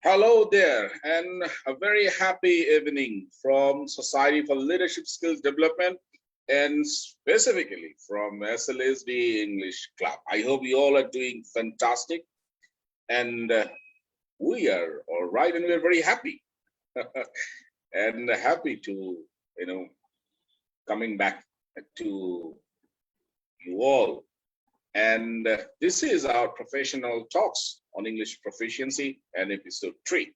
Hello there, and a very happy evening from Society for Leadership Skills Development and specifically from SLSD English Club. I hope you all are doing fantastic and we are all right and we're very happy and happy to, you know, coming back to you all. And this is our professional talks on English proficiency and episode 3.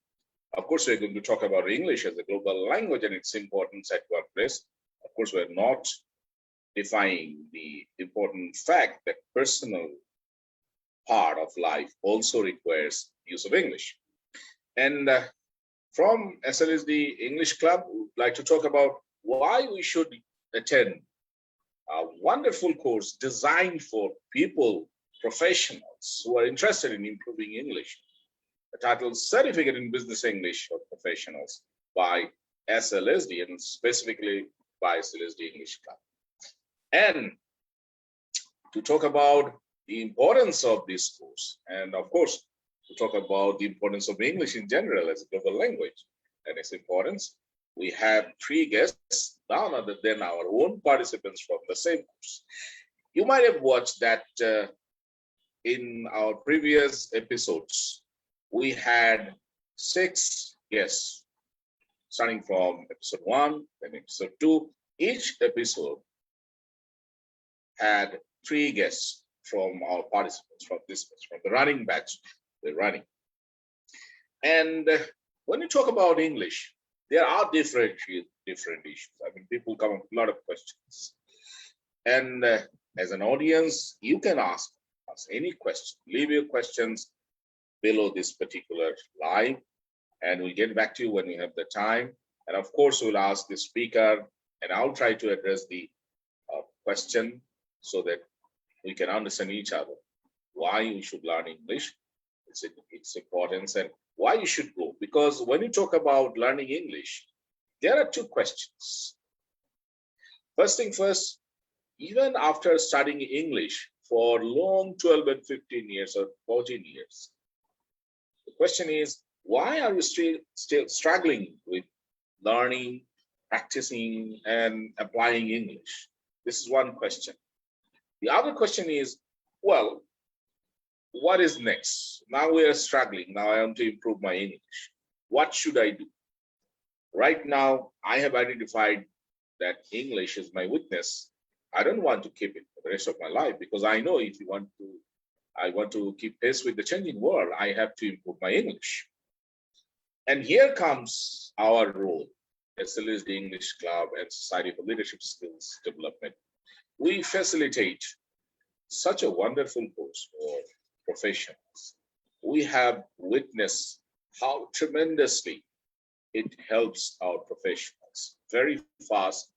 Of course, we're going to talk about English as a global language and its importance at workplace. Of course, we're not defying the important fact that personal part of life also requires use of English. And from SLSD English Club, we would like to talk about why we should attend a wonderful course designed for people, professionals who are interested in improving English, titled Certificate in Business English for Professionals by SLSD and specifically by SLSD English Club. And to talk about the importance of this course, and of course, to talk about the importance of English in general as a global language and its importance, we have 3 guests, none other than our own participants from the same course. You might have watched that in our previous episodes, we had 6 guests, starting from episode 1, then episode 2. Each episode had 3 guests from our participants, from the running batch we're running. And when you talk about English, there are different issues. I mean, people come up with a lot of questions. And as an audience, you can ask us any question. Leave your questions below this particular live, and we'll get back to you when we have the time. And of course, we'll ask the speaker, and I'll try to address the question so that we can understand each other. Why we should learn English, its importance, and why you should go. Because when you talk about learning English, there are 2 questions. First thing first, even after studying English for long 12 and 15 years or 14 years, the question is, why are we still struggling with learning, practicing, and applying English? This is one question. The other question is, well, what is next? Now we are struggling. Now I want to improve my English. What should I do? Right now, I have identified that English is my weakness. I don't want to keep it for the rest of my life because I know if I want to keep pace with the changing world, I have to improve my English. And here comes our role as the English Club and Society for Leadership Skills Development. We facilitate such a wonderful course for professionals. We have witnessed how tremendously it helps our professionals very fast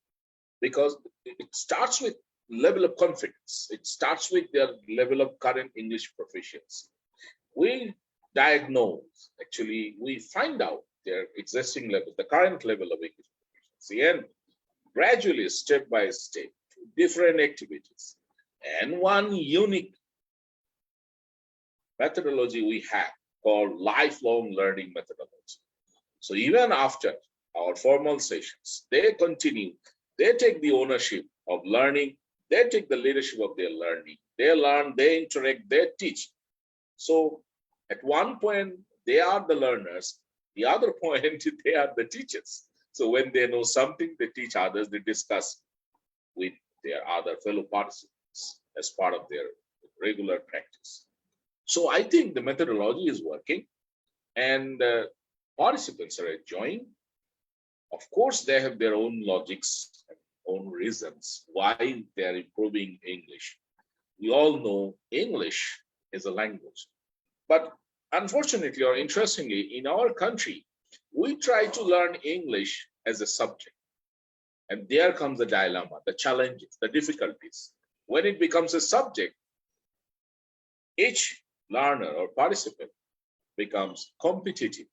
because it starts with level of confidence. It starts with their level of current English proficiency. We diagnose, actually, we find out their existing level, the current level of English proficiency, and gradually, step by step, different activities. And one unique methodology we have called lifelong learning methodology. So even after our formal sessions, they continue, they take the ownership of learning, they take the leadership of their learning, they learn, they interact, they teach. So at one point, they are the learners, the other point, they are the teachers. So when they know something, they teach others, they discuss with their other fellow participants as part of their regular practice. So I think the methodology is working and participants are enjoying. Of course, they have their own logics and own reasons why they are improving English. We all know English is a language. But unfortunately or interestingly, in our country, we try to learn English as a subject. And there comes the dilemma, the challenges, the difficulties. When it becomes a subject, each learner or participant becomes competitive.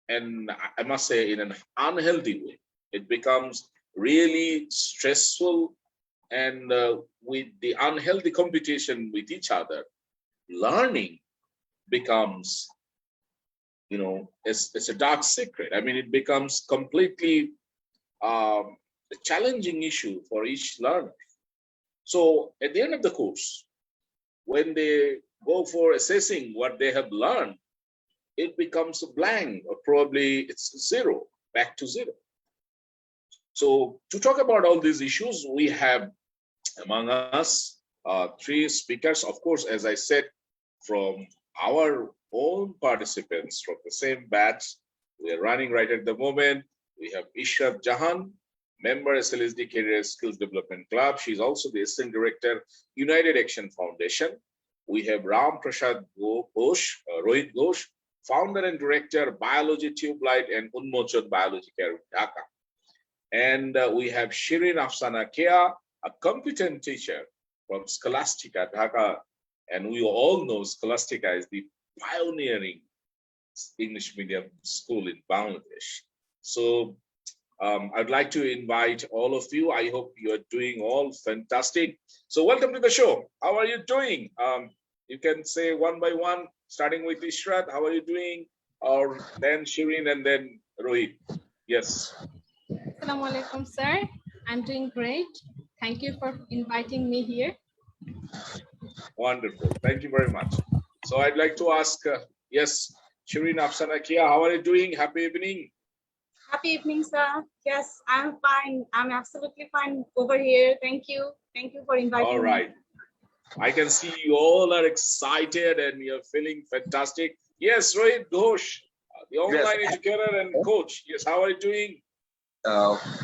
And I must say, in an unhealthy way, it becomes really stressful. And with the unhealthy competition with each other, learning becomes it's a dark secret. I mean, it becomes completely a challenging issue for each learner. So at the end of the course, when they go for assessing what they have learned, it becomes a blank, or probably it's zero, back to zero. So to talk about all these issues, we have among us three speakers, of course, as I said, from our own participants from the same batch we are running right at the moment. We have Ishrat Jahan, member SLSD Career Skills Development Club. She's also the Assistant Director, United Action Foundation. We have Ram Prasad Ghosh, Rohit Ghosh, founder and director, Biology Tube Light and Unmochan Biology Care, Dhaka. And we have Shirin Afsana Kea, a competent teacher from Scholastica, Dhaka. And we all know Scholastica is the pioneering English medium school in Bangladesh. So I'd like to invite all of you. I hope you are doing all fantastic. So welcome to the show. How are you doing? You can say one by one, starting with Ishrat. How are you doing? Or then Shirin and then Rohit. Yes. Assalamu alaikum, sir. I'm doing great. Thank you for inviting me here. Wonderful. Thank you very much. So I'd like to ask, yes, Shirin Afsana Kia, how are you doing? Happy evening. Happy evening, sir. Yes, I'm fine. I'm absolutely fine over here. Thank you. Thank you for inviting me. All right. I can see you all are excited and you're feeling fantastic. Yes, Rohit Ghosh, the online educator and coach. Yes, how are you doing?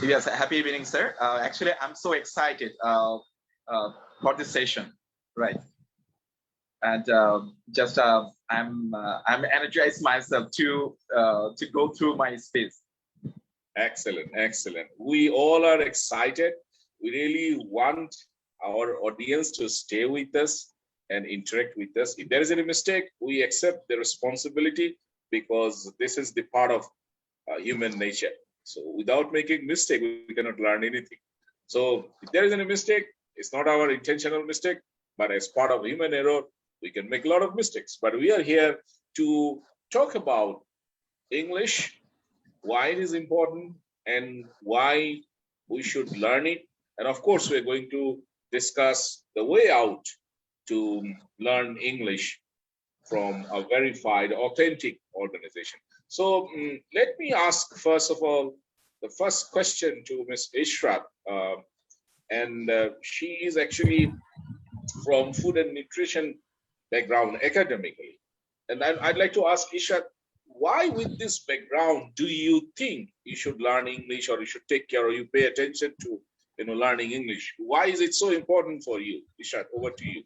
Yes, happy evening, sir. Actually, I'm so excited for this session, right? And I'm energized myself to go through my space. Excellent, excellent. We all are excited. We really want our audience to stay with us and interact with us. If there is any mistake, we accept the responsibility because this is the part of human nature. So without making mistake, we cannot learn anything. So if there is any mistake, it's not our intentional mistake, but as part of human error, we can make a lot of mistakes. But we are here to talk about English, why it is important and why we should learn it. And of course, we're going to discuss the way out to learn English from a verified, authentic organization. So let me ask, first of all, the first question to Ms. Ishrat. She is actually from food and nutrition background academically. And I'd like to ask Ishrat, why with this background do you think you should learn English, or you should take care, or you pay attention to learning English? Why is it so important for you? Ishrat, over to you.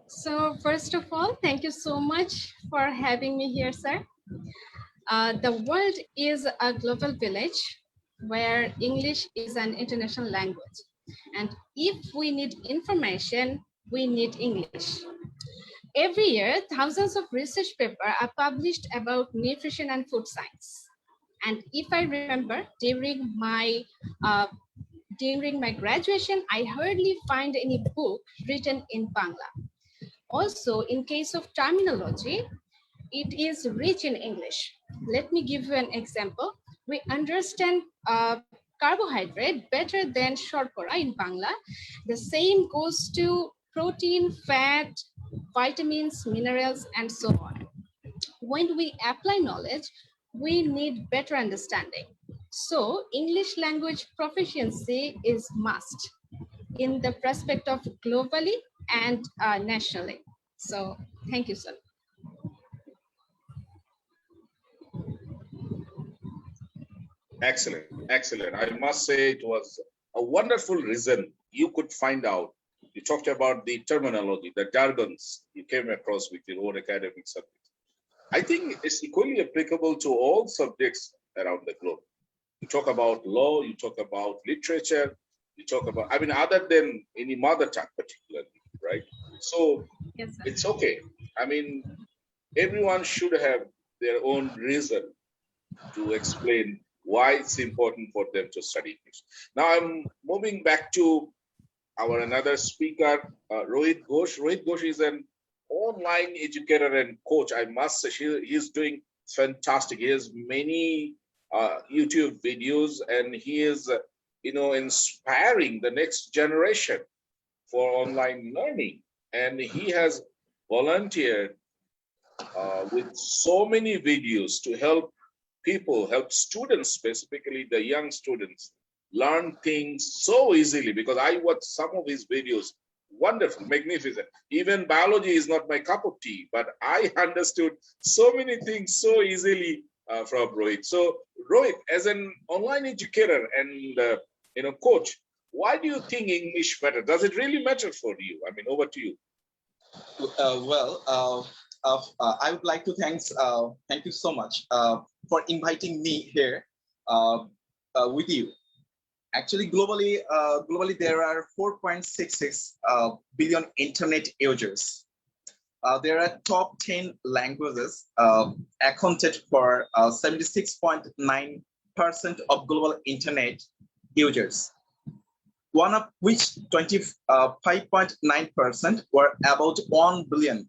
So first of all, thank you so much for having me here, sir. The world is a global village where English is an international language. And if we need information, we need English. Every year, thousands of research papers are published about nutrition and food science. And if I remember, during my graduation, I hardly find any book written in Bangla. Also, in case of terminology, it is rich in English. Let me give you an example. We understand carbohydrate better than shorkora in Bangla. The same goes to protein, fat, vitamins, minerals, and so on. When we apply knowledge, we need better understanding. So English language proficiency is must in the prospect of globally and nationally. So thank you, sir. Excellent, excellent. I must say it was a wonderful reason you could find out. You talked about the terminology, the jargons you came across with your own academic subjects. I think it's equally applicable to all subjects around the globe. You talk about law, you talk about literature, you talk about, other than any mother tongue particularly, right? So yes, it's okay. Everyone should have their own reason to explain why it's important for them to study English. Now I'm moving back to our another speaker, Rohit Ghosh. Rohit Ghosh is an online educator and coach. I must say, he's doing fantastic. He has many YouTube videos, and he is, inspiring the next generation for online learning. And he has volunteered with so many videos to help people, help students, specifically the young students, learn things so easily, because I watched some of his videos. Wonderful, magnificent. Even biology is not my cup of tea, but I understood so many things so easily from Rohit. So Rohit, as an online educator and coach, why do you think English matters? Does it really matter for you? I mean, over to you. I would like to thank you so much for inviting me here with you. Actually, globally there are 4.66 billion internet users. There are top 10 languages accounted for 76.9% of global internet users, one of which 25.9% or about 1 billion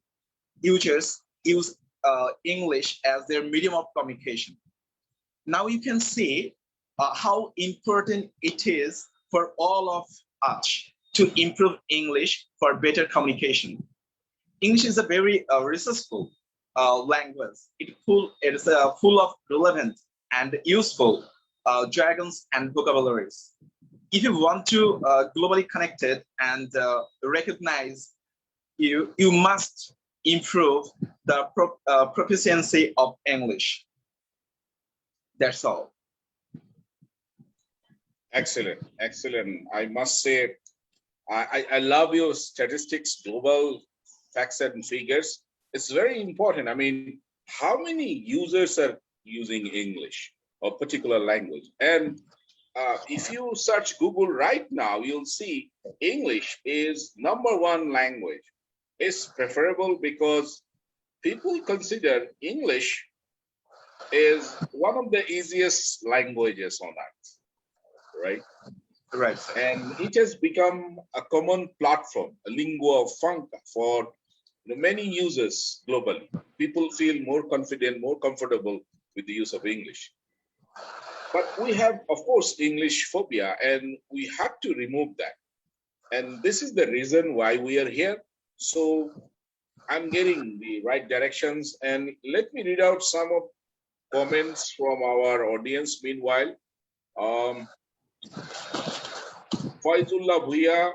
users use English as their medium of communication. Now you can see how important it is for all of us to improve English for better communication. English is a very resourceful language. It is full of relevant and useful jargons and vocabularies. If you want to globally connect it and recognize you must improve the proficiency of English. That's all. Excellent, excellent. I must say, I love your statistics, global facts and figures. It's very important. I mean, how many users are using English or particular language? And if you search Google right now, you'll see English is #1 language. It's preferable because people consider English is one of the easiest languages on earth, right? Right. And it has become a common platform, a lingua franca for many users globally. People feel more confident, more comfortable with the use of English. But we have, of course, English phobia, and we have to remove that. And this is the reason why we are here. So I'm getting the right directions, and let me read out some of comments from our audience. Meanwhile, Faizullah Bhuya,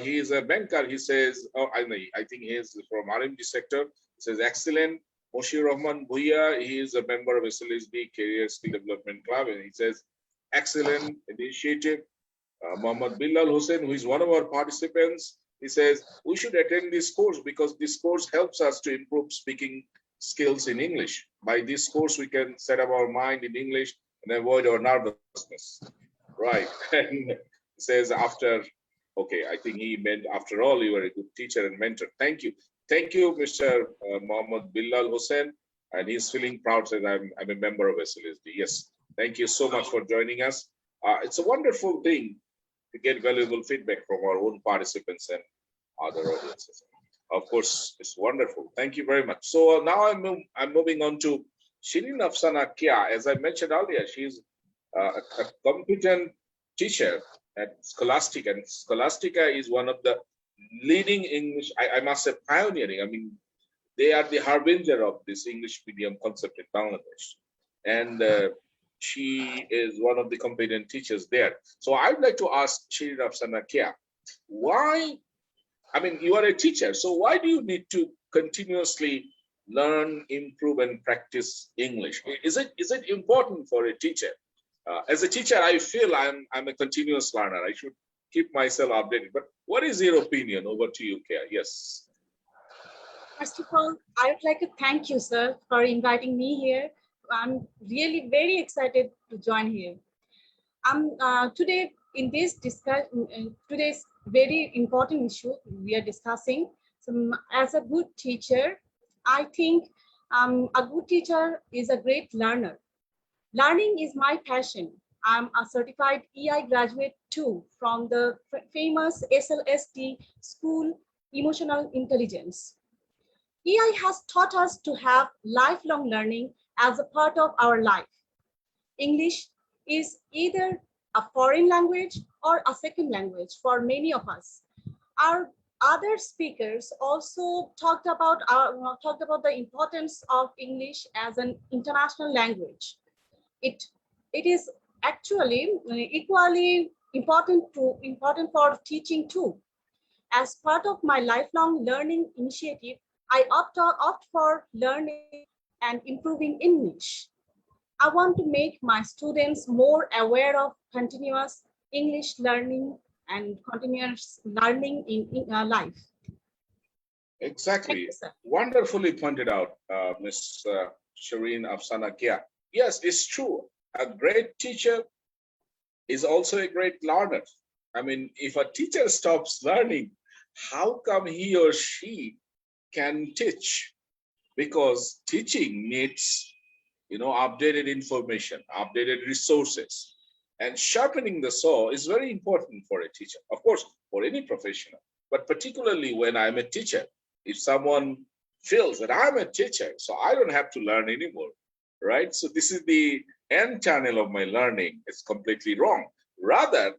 he is a banker. He says, I think he is from RMD sector. He says, excellent. Moshir Rahman Bhuya, he is a member of SLSD Career Skill Development Club, and he says, excellent initiative. Mohammad Bilal Hussain, who is one of our participants, he says, we should attend this course because this course helps us to improve speaking skills in English. By this course, we can set up our mind in English and avoid our nervousness. Right. And he says, okay, I think he meant, after all, you are a good teacher and mentor. Thank you. Thank you, Mr. Mohammad Bilal Hussain. And he's feeling proud that I'm a member of SLSD. Yes. Thank you so much for joining us. It's a wonderful thing to get valuable feedback from our own participants and other audiences. Of course, it's wonderful. Thank you very much. So now I'm moving on to Shirin Afsana Kya. As I mentioned earlier, she's a competent teacher at Scholastica, and Scholastica is one of the leading English, I must say pioneering. I mean, they are the harbinger of this English medium concept in Bangladesh. And she is one of the competent teachers there. So I'd like to ask Shirin Afsana Kya, why, I mean, you are a teacher, so why do you need to continuously learn, improve, and practice English? Is it important for a teacher? As a teacher, I feel I'm a continuous learner. I should keep myself updated. But what is your opinion? Over to you, Kya. Yes. First of all, I would like to thank you, sir, for inviting me here. I'm really very excited to join here. Today in this today's very important issue we are discussing. So, as a good teacher, I think a good teacher is a great learner. Learning is my passion. I'm a certified EI graduate too from the famous SLST School Emotional Intelligence. AI has taught us to have lifelong learning as a part of our life. English is either a foreign language or a second language for many of us. Our other speakers also talked about the importance of English as an international language. It it is actually equally important for teaching too. As part of my lifelong learning initiative, I opt for learning and improving English. I want to make my students more aware of continuous English learning and continuous learning in life. Thank Exactly. you, sir. Wonderfully pointed out, Ms. Shireen Afsana Kia. Yes, it's true. A great teacher is also a great learner. I mean, if a teacher stops learning, how come he or she can teach? Because teaching needs, updated information, updated resources, and sharpening the saw is very important for a teacher. Of course, for any professional, but particularly when I'm a teacher, if someone feels that I'm a teacher, so I don't have to learn anymore, right? So this is the end channel of my learning. It's completely wrong. Rather,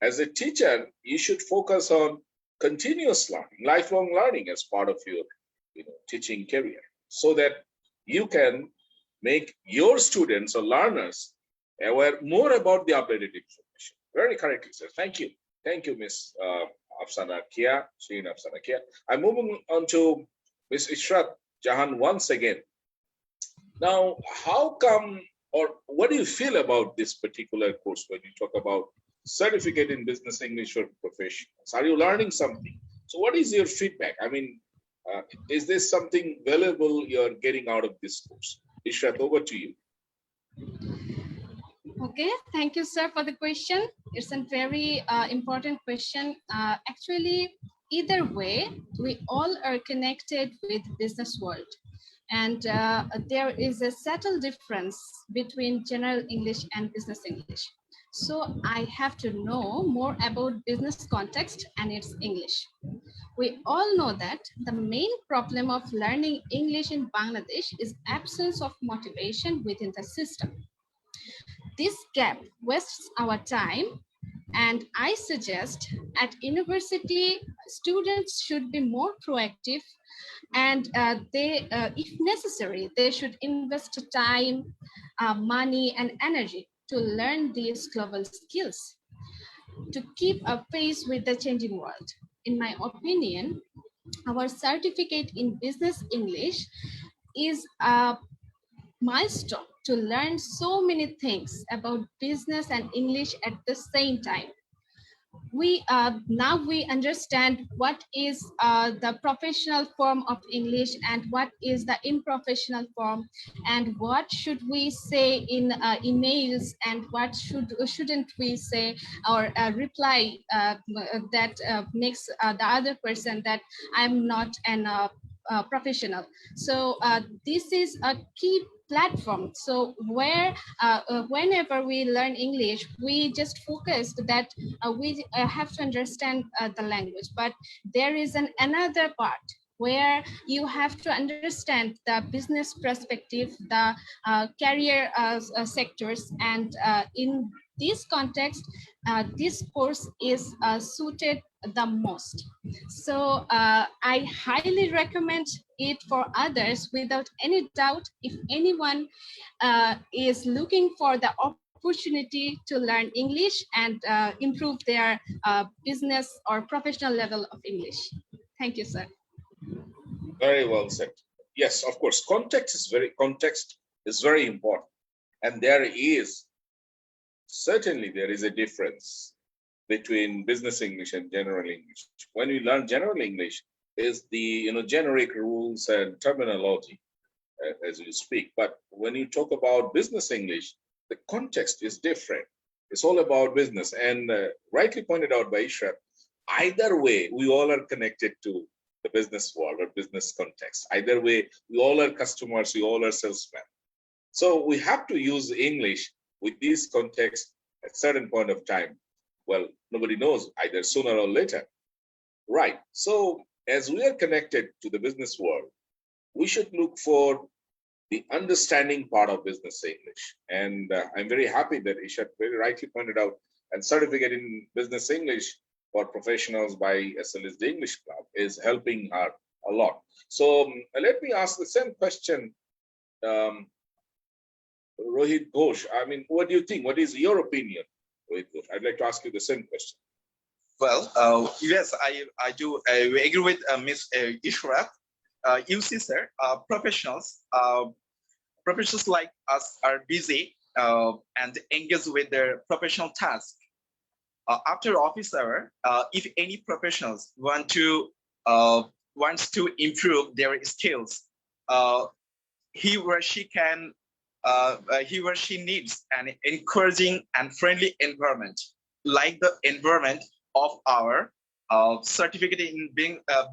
as a teacher, you should focus on continuous learning, lifelong learning as part of your teaching career, so that you can make your students or learners aware more about the updated information. Very correctly, sir. Thank you. Thank you, Ms. Afsana Kia, Shireen Afsana Kia. I'm moving on to Ms. Ishrat Jahan once again. Now, how come, or what do you feel about this particular course when you talk about certificate in business English for professionals? Are you learning something? So what is your feedback? I mean, is there something valuable you're getting out of this course? Ishrat, over to you. Okay, thank you, sir, for the question. It's a very important question. Actually, either way, we all are connected with business world. And there is a subtle difference between general English and business English. So I have to know more about business context and its English. We all know that the main problem of learning English in Bangladesh is absence of motivation within the system. This gap wastes our time, and I suggest at university, students should be more proactive, and if necessary, they should invest time, money, and energy to learn these global skills to keep up pace with the changing world. In my opinion, our certificate in business English is a milestone to learn so many things about business and English at the same time. We now we understand what is the professional form of English and what is the unprofessional form, and what should we say in emails and what shouldn't we say, or reply that makes the other person that I'm not an professional. So this is a key platform. So where whenever we learn English, we just focus that we have to understand the language, but there is another part where you have to understand the business perspective, the career sectors, and in this context, this course is suited the most. So I highly recommend it for others without any doubt. If anyone is looking for the opportunity to learn English and improve their business or professional level of English. Thank you, sir. Very well said. Yes, of course, context is very important. And certainly there is a difference between business English and general English. When we learn general English, is the generic rules and terminology as you speak. But when you talk about business English, the context is different. It's all about business. And rightly pointed out by Ishrat, either way, we all are connected to the business world or business context. Either way, we all are customers, we all are salesmen. So we have to use English with this context at certain point of time. Well, nobody knows, either sooner or later. Right. So as we are connected to the business world, we should look for the understanding part of business English. And I'm very happy that Isha very rightly pointed out, and certificate in business English for professionals by SLSD English Club is helping her a lot. So let me ask the same question, Rohit Ghosh. I mean, what do you think? What is your opinion, Rohit Ghosh? I'd like to ask you the same question. Well, yes, I do agree with Ms. Ishrat. You see, sir, professionals like us are busy and engaged with their professional task. After office hour, if any professionals wants to improve their skills, he or she needs an encouraging and friendly environment, like the environment of our certificate in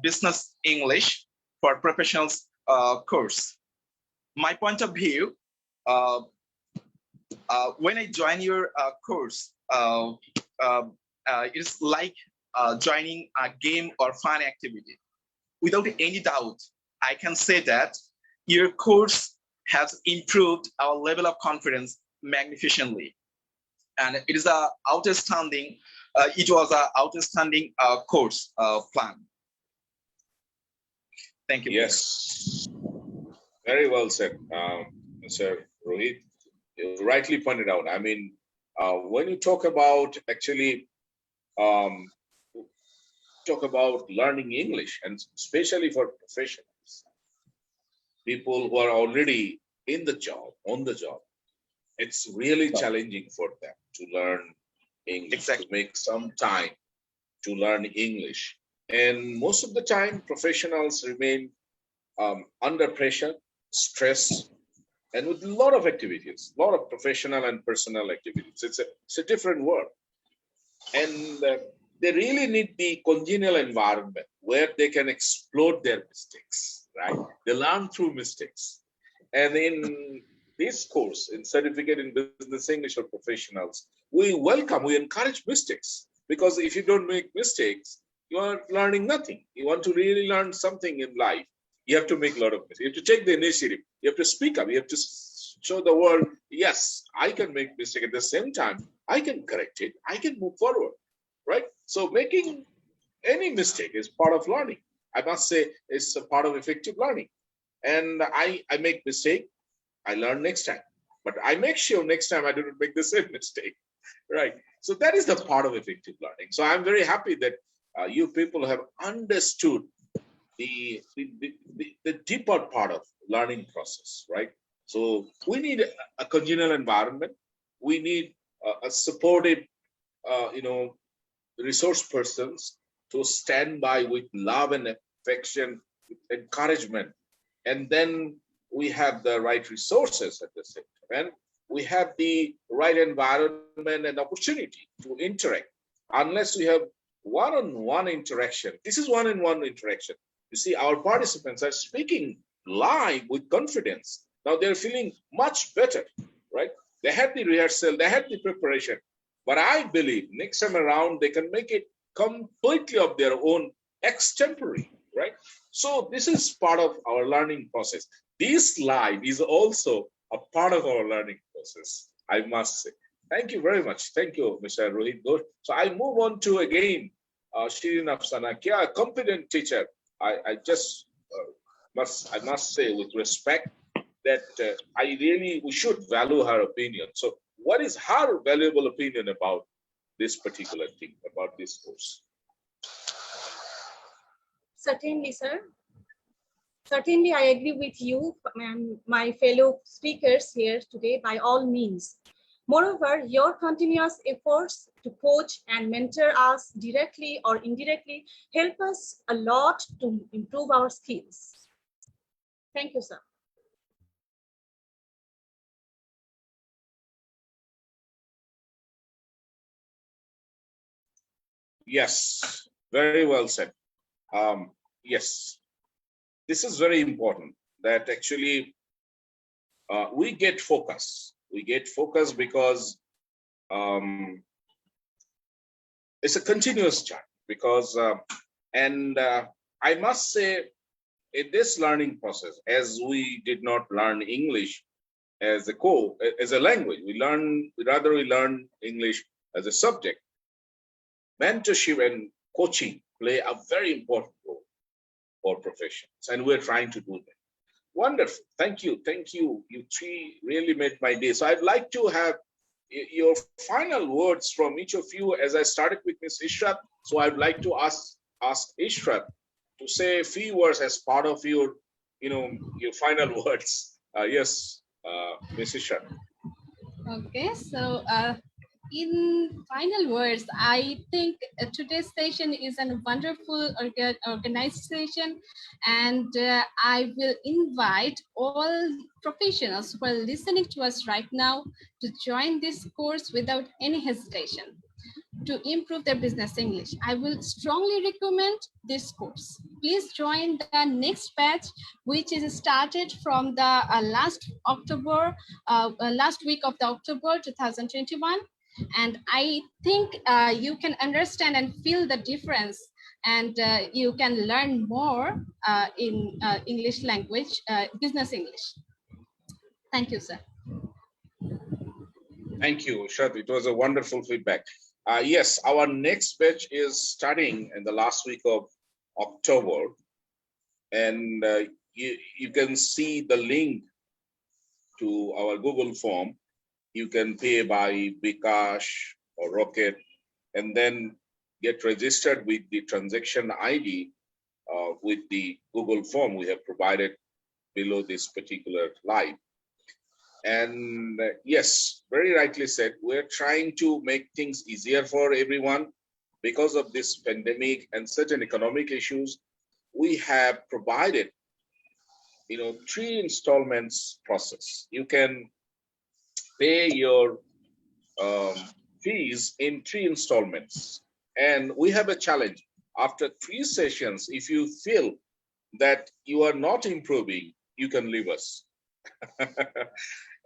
business English for professionals course. My point of view, when I join your course, it's like joining a game or fun activity. Without any doubt, I can say that your course has improved our level of confidence magnificently, and it is a outstanding. It was an outstanding course plan. Thank you. Yes, very well said, Mr. Rohit. You rightly pointed out. I mean, when you talk about actually talk about learning English, and especially for professionals, people who are already in the job, on the job, it's really challenging for them to learn English, Exactly. to make some time to learn English. And most of the time, professionals remain under pressure, stress, and with a lot of activities, a lot of professional and personal activities. It's a different world. And they really need the congenial environment where they can explore their mistakes, right? They learn through mistakes. And in this course, in certificate in business English for professionals, we encourage mistakes, because if you don't make mistakes, you are learning nothing. You want to really learn something in life, you have to make a lot of mistakes. You have to take the initiative. You have to speak up. You have to show the world, yes, I can make mistake. At the same time, I can correct it. I can move forward, right? So making any mistake is part of learning. I must say it's a part of effective learning. And I make mistake, I learn next time. But I make sure next time I don't make the same mistake, right? So that is the part of effective learning. So I'm very happy that you people have understood the deeper part of learning process, right? So we need a congenial environment. We need a supportive, resource persons to stand by with love and affection, with encouragement. And then we have the right resources at the same time. And we have the right environment and opportunity to interact. Unless we have one-on-one interaction, this is one-on-one interaction. You see, our participants are speaking live with confidence. Now they're feeling much better, right? They had the rehearsal, they had the preparation. But I believe next time around, they can make it completely of their own extempore, right? So this is part of our learning process. This live is also a part of our learning process, I must say. Thank you very much. Thank you, Mr. Rohit Ghosh. So I move on to again, Shirin Afsana Kia, a competent teacher. I must say with respect that we should value her opinion. So what is her valuable opinion about this particular thing, about this course? Certainly, sir. Certainly, I agree with you and my fellow speakers here today by all means. Moreover, your continuous efforts to coach and mentor us directly or indirectly help us a lot to improve our skills. Thank you, sir. Yes, very well said. Yes, this is very important that actually we get focus. We get focus because it's a continuous journey. Because I must say in this learning process, as we did not learn English as a language, we learn English as a subject. Mentorship and coaching play a very important role for professions, and we're trying to do that. Wonderful. Thank you. Thank you. You three really made my day. So I'd like to have your final words from each of you, as I started with Ms. Ishrat. So I'd like to ask Ishrat to say a few words as part of your final words. Yes, Ms. Ishrat. Okay, so in final words, I think today's session is a wonderful organized session, and I will invite all professionals who are listening to us right now to join this course without any hesitation to improve their business English. I will strongly recommend this course. Please join the next batch, which is started from the last week of the October 2021. And I think you can understand and feel the difference, and you can learn more in English language, business English. Thank you, sir. Thank you, Ishrat. It was a wonderful feedback. Yes, our next batch is starting in the last week of October, and you can see the link to our Google form. You can pay by bKash or Rocket, and then get registered with the transaction ID with the Google form we have provided below this particular live. And yes, very rightly said, we're trying to make things easier for everyone. Because of this pandemic and certain economic issues, we have provided 3 installments process. You can pay your fees in 3 installments. And we have a challenge. After 3 sessions, if you feel that you are not improving, you can leave us.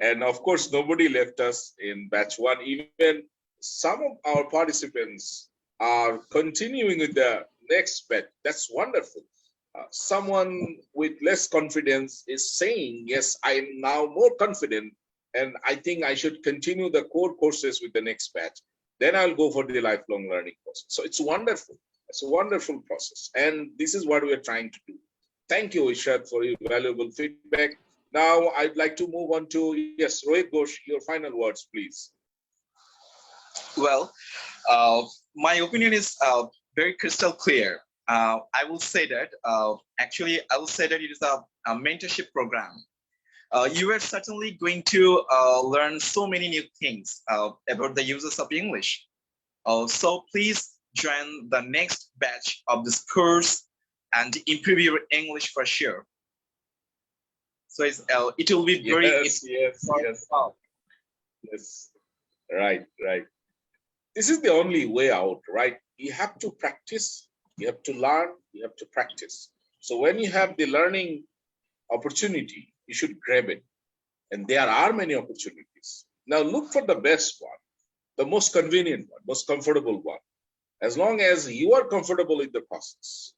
And of course, nobody left us in batch 1. Even some of our participants are continuing with the next batch. That's wonderful. Someone with less confidence is saying, yes, I am now more confident, and I think I should continue the core courses with the next batch. Then I'll go for the lifelong learning process. So it's wonderful. It's a wonderful process. And this is what we are trying to do. Thank you, Ishrat, for your valuable feedback. Now, I'd like to move on to, yes, Rohit Ghosh, your final words, please. Well, my opinion is very crystal clear. I will say that, it is a mentorship program. You are certainly going to learn so many new things about the uses of English. So please join the next batch of this course and improve your English for sure. So it will be very yes. Right. This is the only way out, right? You have to practice, you have to learn, you have to practice. So when you have the learning opportunity, you should grab it. And there are many opportunities. Now look for the best one, the most convenient one, most comfortable one. As long as you are comfortable with the process,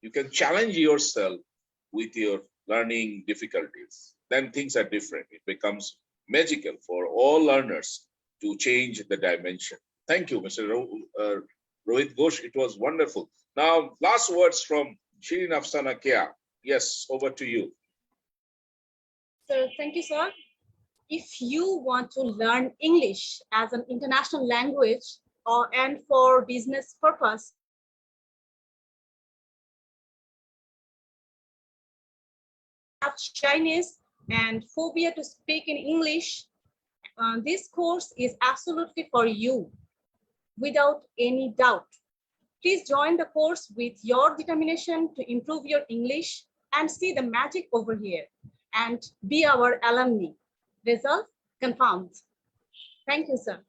you can challenge yourself with your learning difficulties. Then things are different. It becomes magical for all learners to change the dimension. Thank you, Mr. Rohit Ghosh. It was wonderful. Now, last words from Shirin Afsana Kea. Yes, over to you. So thank you, sir. If you want to learn English as an international language and for business purpose, have shyness and phobia to speak in English, this course is absolutely for you, without any doubt. Please join the course with your determination to improve your English and see the magic over here and be our alumni. Result confirmed. Thank you, sir.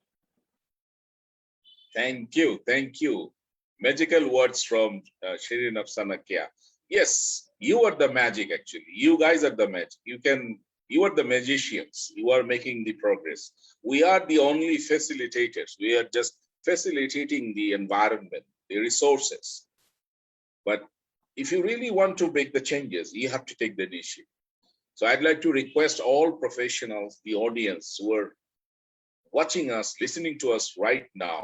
Thank you. Magical words from Shirin Afsana Kea. Yes, you are the magic actually. You guys are the magic. You are the magicians. You are making the progress. We are the only facilitators. We are just facilitating the environment, the resources. But if you really want to make the changes, you have to take the initiative. So I'd like to request all professionals, the audience who are watching us, listening to us right now,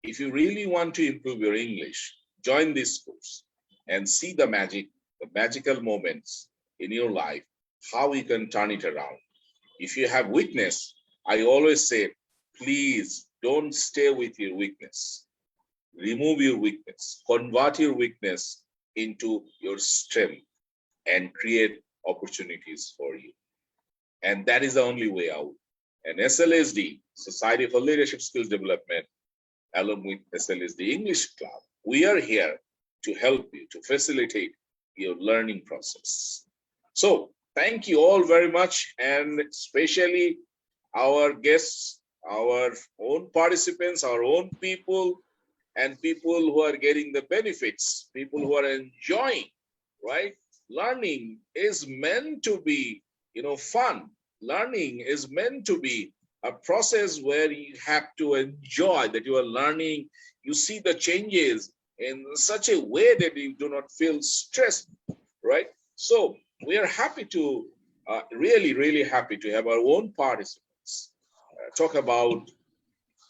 if you really want to improve your English, join this course and see the magic, the magical moments in your life, how you can turn it around. If you have weakness, I always say, please don't stay with your weakness. Remove your weakness, convert your weakness into your strength and create opportunities for you. And that is the only way out. And SLSD, Society for Leadership Skills Development, along with SLSD English Club, we are here to help you, to facilitate your learning process. So thank you all very much, and especially our guests, our own participants, our own people, and people who are getting the benefits, people who are enjoying, right? Learning is meant to be, fun. Learning is meant to be a process where you have to enjoy that you are learning. You see the changes in such a way that you do not feel stressed, right? So we are happy to, really, really happy to have our own participants talk about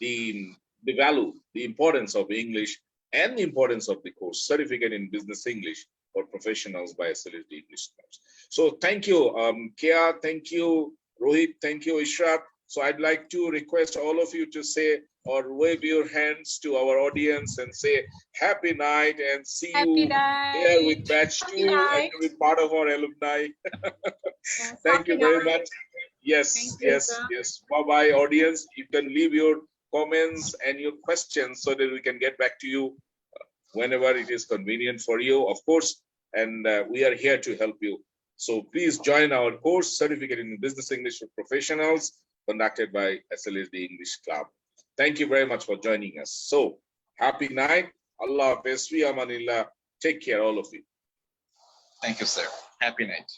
the value, the importance of English and the importance of the course, Certificate in Business English for Professionals by SLSD English Clubs. So thank you, Kia, thank you, Rohit, thank you, Ishrat. So I'd like to request all of you to say or wave your hands to our audience and say happy night, and see you here with batch 2 and to be part of our alumni. Thank you very much. Yes, yes. Bye-bye, audience. You can leave your comments and your questions so that we can get back to you whenever it is convenient for you, of course. And we are here to help you. So please join our course, Certificate in Business English for Professionals, conducted by SLSD English Club. Thank you very much for joining us. So happy night. Allah Hafiz, fi amanillah. Take care, all of you. Thank you, sir. Happy night.